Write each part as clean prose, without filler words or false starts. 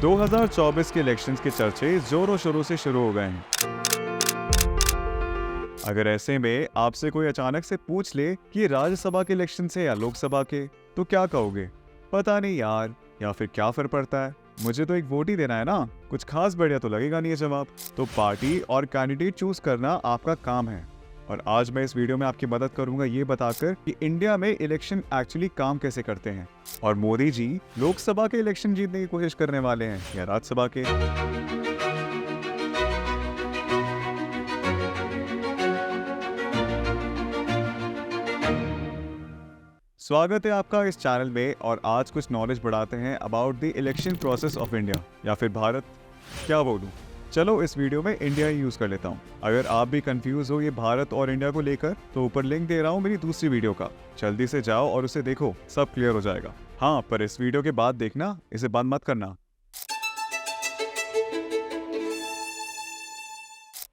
2024 के इलेक्शंस के चर्चे जोरों शोरों से शुरू हो गए हैं। अगर ऐसे में आपसे कोई अचानक से पूछ ले कि राज्यसभा के इलेक्शन से या लोकसभा के, तो क्या कहोगे? पता नहीं यार, या फिर क्या फर्क पड़ता है, मुझे तो एक वोट ही देना है ना। कुछ खास बढ़िया तो लगेगा नहीं है जवाब। तो पार्टी और कैंडिडेट चूज करना आपका काम है, और आज मैं इस वीडियो में आपकी मदद करूंगा ये बताकर कि इंडिया में इलेक्शन एक्चुअली काम कैसे करते हैं, और मोदी जी लोकसभा के इलेक्शन जीतने की कोशिश करने वाले हैं या राज्यसभा के। स्वागत है आपका इस चैनल में, और आज कुछ नॉलेज बढ़ाते हैं about the election process of India, या फिर भारत, क्या बोलूं। चलो इस वीडियो में इंडिया ही यूज कर लेता हूं। अगर आप भी कंफ्यूज हो ये भारत और इंडिया को लेकर, तो ऊपर लिंक दे रहा हूं मेरी दूसरी वीडियो का, जल्दी से जाओ और उसे देखो, सब क्लियर हो जाएगा। हाँ, पर इस वीडियो के बाद देखना, इसे बंद मत करना।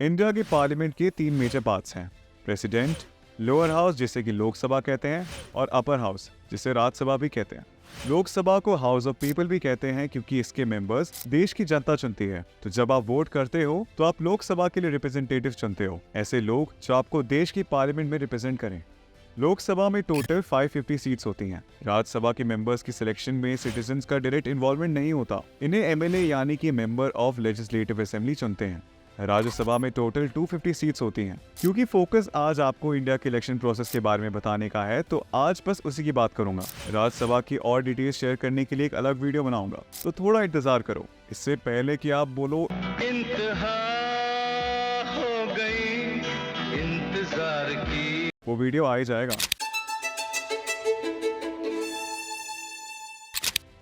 इंडिया के पार्लियामेंट के 3 मेजर पार्ट्स हैं: प्रेसिडेंट, लोअर हाउस जिसे कि लोकसभा कहते हैं, और अपर हाउस जिसे राज्यसभा भी कहते हैं। लोकसभा को हाउस ऑफ पीपल भी कहते हैं क्योंकि इसके मेंबर्स देश की जनता चुनती है। तो जब आप वोट करते हो तो आप लोकसभा के लिए रिप्रेजेंटेटिव चुनते हो, ऐसे लोग जो आपको देश की पार्लियामेंट में रिप्रेजेंट करें। लोकसभा में टोटल 550 सीट्स होती हैं। राज्यसभा के मेंबर्स की सिलेक्शन में सिटीजन्स का डायरेक्ट इन्वॉल्वमेंट नहीं होता, इन्हें एमएलए यानी कि मेंबर ऑफ लेजिस्लेटिव असेंबली चुनते हैं। राज्यसभा में टोटल 250 सीट्स होती हैं। क्योंकि फोकस आज आपको इंडिया के इलेक्शन प्रोसेस के बारे में बताने का है, तो आज बस उसी की बात करूंगा। राज्यसभा की और डिटेल्स शेयर करने के लिए एक अलग वीडियो बनाऊंगा, तो थोड़ा इंतजार करो। इससे पहले कि आप बोलो इंतहा हो गई इंतजार की, वो वीडियो आ ही जाएगा।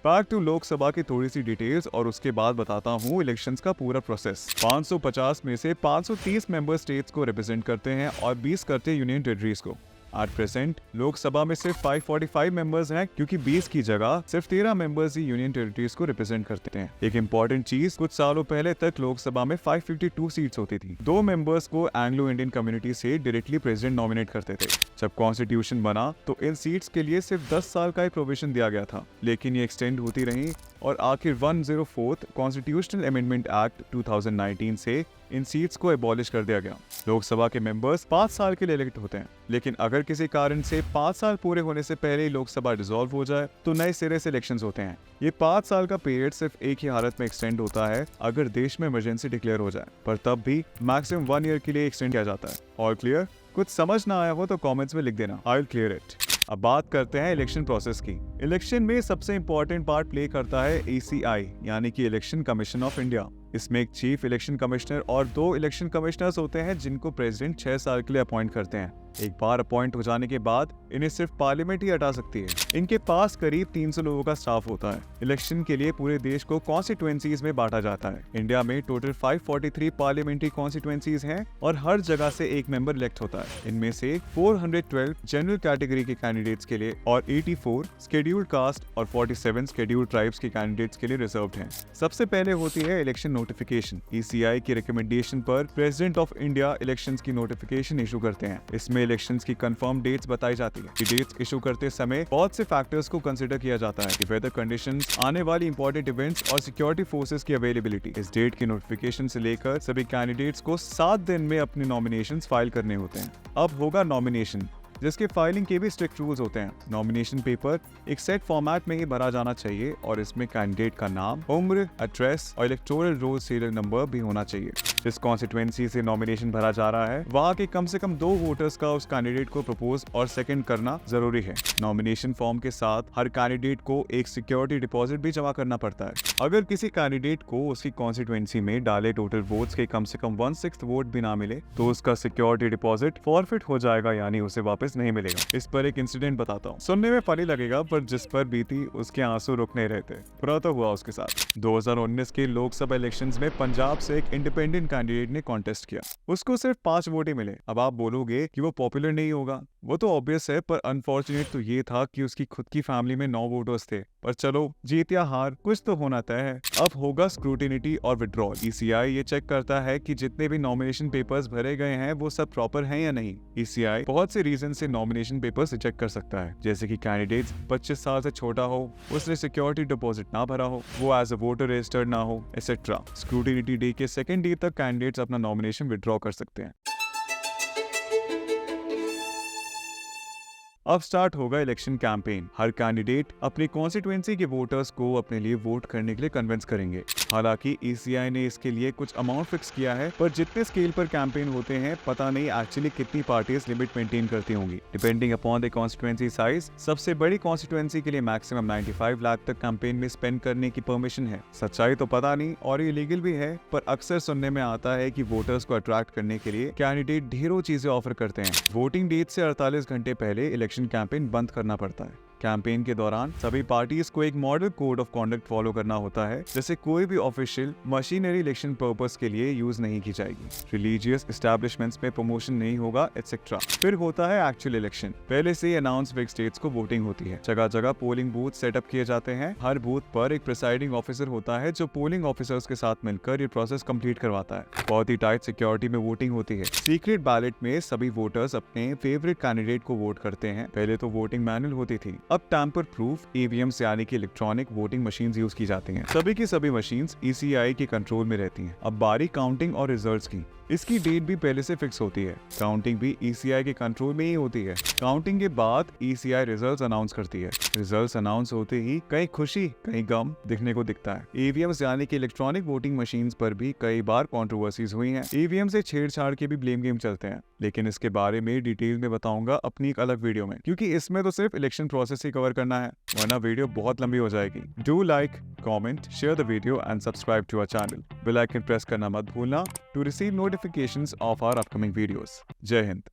बैक टू लोकसभा की थोड़ी सी डिटेल्स, और उसके बाद बताता हूँ इलेक्शंस का पूरा प्रोसेस। 550 में से 530 मेंबर स्टेट्स को रिप्रेजेंट करते हैं और 20 करते हैं यूनियन टेरिटरीज को। एट प्रेजेंट लोकसभा में सिर्फ 545 मेंबर्स हैं, क्योंकि 20 की जगह सिर्फ 13 मेंबर्स ही यूनियन टेरिटरीज को रिप्रेजेंट करते हैं। एक इंपॉर्टेंट चीज, कुछ सालों पहले तक लोकसभा में 552 सीट्स होती थी। 2 मेंबर्स को एंग्लो इंडियन कम्युनिटी से डायरेक्टली प्रेसिडेंट नॉमिनेट करते थे। जब कॉन्स्टिट्यूशन बना तो इन सीट्स के लिए सिर्फ 10 साल का ही प्रोविजन दिया गया था, लेकिन ये एक्सटेंड होती रही, और आखिर 104th कॉन्स्टिट्यूशनल अमेंडमेंट एक्ट 2019 से इन सीट्स को एबॉलिश कर दिया गया। लोकसभा के मेंबर्स 5 साल के लिए इलेक्ट होते हैं, लेकिन अगर किसी कारण से 5 साल पूरे होने से पहले ही लोकसभा डिसॉल्व हो जाए तो नए सिरे से इलेक्शंस होते हैं। ये 5 साल का पीरियड सिर्फ एक ही हालत में एक्सटेंड होता है, अगर देश में इमरजेंसी डिक्लेयर हो जाए, पर तब भी मैक्सिमम 1 ईयर के लिए एक्सटेंड किया जाता है। All clear? कुछ समझ ना आया हो तो कमेंट्स में लिख देना, आई विल क्लियर इट। अब बात करते हैं इलेक्शन प्रोसेस की। इलेक्शन में सबसे इंपॉर्टेंट पार्ट प्ले करता है ECI, यानी कि इलेक्शन कमीशन ऑफ इंडिया। इसमें एक चीफ इलेक्शन कमिश्नर और 2 इलेक्शन कमिश्नर्स होते हैं, जिनको प्रेसिडेंट 6 साल के लिए अपॉइंट करते हैं। एक बार अपॉइंट हो जाने के बाद इन्हें सिर्फ पार्लियामेंट ही हटा सकती है। इनके पास करीब 300 लोगों का स्टाफ होता है। इलेक्शन के लिए पूरे देश को कॉन्स्टिट्यूएंसीज में बांटा जाता है। इंडिया में टोटल 543 पार्लियामेंट्री कॉन्स्टिट्यूएंसीज हैं, और हर जगह से एक मेंबर इलेक्ट होता है। इनमें से 412 जनरल कैटेगरी के कैंडिडेट्स के लिए, और 84 शेड्यूल्ड कास्ट और 47 शेड्यूल्ड ट्राइब्स के कैंडिडेट्स के लिए रिजर्व्ड हैं। सबसे पहले होती है इलेक्शन नोटिफिकेशन। ECI की रिकमेंडेशन पर प्रेसिडेंट ऑफ इंडिया इलेक्शंस की नोटिफिकेशन इशू करते हैं। इसमें इलेक्शंस की कंफर्म डेट्स बताई जाती है। डेट्स इशू करते समय बहुत से फैक्टर्स को कंसीडर किया जाता है, कि वेदर कंडीशंस, आने वाली इंपॉर्टेंट इवेंट्स और सिक्योरिटी फोर्सेस की अवेलेबिलिटी। इस डेट की नोटिफिकेशन से लेकर सभी कैंडिडेट्स को 7 दिन में अपने नॉमिनेशंस फाइल करने होते हैं। अब होगा नॉमिनेशन, जिसके फाइलिंग के भी स्ट्रिक्ट रूल्स होते हैं। नॉमिनेशन पेपर एक सेट फॉर्मेट में ही भरा जाना चाहिए, और इसमें कैंडिडेट का नाम, उम्र, एड्रेस और इलेक्टोरल रोल सीरियल नंबर भी होना चाहिए। जिस कॉन्स्टिट्यूएंसी से नॉमिनेशन भरा जा रहा है, वहाँ के कम से कम 2 वोटर्स का उस कैंडिडेट को प्रपोज और सेकंड करना जरूरी है। नॉमिनेशन फॉर्म के साथ हर कैंडिडेट को एक सिक्योरिटी डिपॉजिट भी जमा करना पड़ता है। अगर किसी कैंडिडेट को उसकी कॉन्स्टिट्यूएंसी में डाले टोटल वोट्स के कम से कम 1/6 वोट भी ना मिले, तो उसका सिक्योरिटी डिपॉजिट फॉरफिट हो जाएगा, यानी उसे वापस नहीं मिलेगा। इस पर एक इंसिडेंट बताता हूँ, सुनने में फनी लगेगा, पर जिस पर बीती उसके आंसू रुक नहीं रहते। बुरा तो हुआ उसके साथ। 2019 के लोकसभा इलेक्शंस में पंजाब से एक इंडिपेंडेंट कैंडिडेट ने कॉन्टेस्ट किया। उसको सिर्फ 5 वोट ही मिले। अब आप बोलोगे कि वो पॉपुलर नहीं होगा, वो तो ऑब्वियस है, पर अनफॉर्चुनेट तो ये था कि उसकी खुद की फैमिली में 9 वोटर्स थे। पर चलो, जीत या हार कुछ तो होना तय है। अब होगा स्क्रूटिनिटी और विड्रॉल। ECI ये चेक करता है कि जितने भी नॉमिनेशन पेपर्स भरे गए हैं वो सब प्रॉपर हैं या नहीं। ECI बहुत से रीजन से नॉमिनेशन पेपर्स रिजेक्ट कर सकता है, जैसे कि कैंडिडेट्स 25 साल से छोटा हो, उसने सिक्योरिटी डिपॉजिट ना भरा हो, वो एज अ वोटर रजिस्टर्ड ना हो, एक्सेट्रा। स्क्रूटिनिटी डे के सेकंड डे तक कैंडिडेट्स अपना नॉमिनेशन विड्रॉ कर सकते हैं। अब स्टार्ट होगा इलेक्शन कैंपेन। हर कैंडिडेट अपनी कॉन्स्टिट्यूएंसी के वोटर्स को अपने लिए वोट करने के लिए कन्विंस करेंगे। हालांकि ECI ने इसके लिए कुछ अमाउंट फिक्स किया है, पर जितने स्केल पर कैंपेन होते हैं पता नहीं एक्चुअली कितनी पार्टीज लिमिट मेंटेन करती होंगी, depending upon the constituency size. सबसे बड़ी कॉन्स्टिट्यूएंसी के लिए मैक्सिमम 95 लाख तक कैंपेन में स्पेंड करने की परमिशन है। सच्चाई तो पता नहीं और ये लीगल भी है, पर अक्सर सुनने में आता है कि वोटर्स को अट्रैक्ट करने के लिए कैंडिडेट ढेरों चीजें ऑफर करते हैं। वोटिंग डेट से 48 घंटे पहले इलेक्शन कैंपेन बंद करना पड़ता है। कैंपेन के दौरान सभी पार्टीज को एक model code of conduct follow करना होता है, जैसे कोई भी ऑफिशियल मशीनरी इलेक्शन पर्पस के लिए यूज नहीं की जाएगी, रिलीजियस एस्टैब्लिशमेंट्स में प्रमोशन नहीं होगा, एटसेट्रा। फिर होता है एक्चुअल इलेक्शन। पहले से अनाउंस फिक्स डेट्स को वोटिंग होती है। जगह जगह पोलिंग बूथ सेटअप किए जाते हैं। हर बूथ पर एक प्रिसाइडिंग ऑफिसर होता है जो पोलिंग ऑफिसर्स के साथ मिलकर ये प्रोसेस कंप्लीट करवाता है। बहुत ही टाइट सिक्योरिटी में वोटिंग होती है। सीक्रेट बैलेट में सभी वोटर्स अपने फेवरेट कैंडिडेट को वोट करते हैं। पहले तो वोटिंग मैनुअल होती थी, अब टैंपर प्रूफ EVMs यानी कि इलेक्ट्रॉनिक वोटिंग मशीन्स यूज की जाती हैं। सभी की सभी मशीन्स ECI के कंट्रोल में रहती हैं। अब बारी काउंटिंग और रिजल्ट्स की। इसकी डेट भी पहले से फिक्स होती है। काउंटिंग भी ECI के कंट्रोल में ही होती है। काउंटिंग के बाद ECI रिजल्ट्स अनाउंस करती है। रिजल्ट्स अनाउंस होते ही कहीं खुशी कहीं गम दिखने को दिखता है। EVMs यानी कि इलेक्ट्रॉनिक वोटिंग मशीन्स पर भी कई बार कंट्रोवर्सीज हुई हैं। EVM से छेड़छाड़ के भी ब्लेम गेम चलते हैं, लेकिन इसके बारे में डिटेल में बताऊंगा अपनी एक अलग वीडियो में, क्योंकि इसमें तो सिर्फ इलेक्शन प्रोसेस ही कवर करना है, वरना वीडियो बहुत लंबी हो जाएगी। Do like, comment, share the video and subscribe to our channel. Bell icon press करना मत भूलना to receive notifications of our upcoming videos. जय हिंद।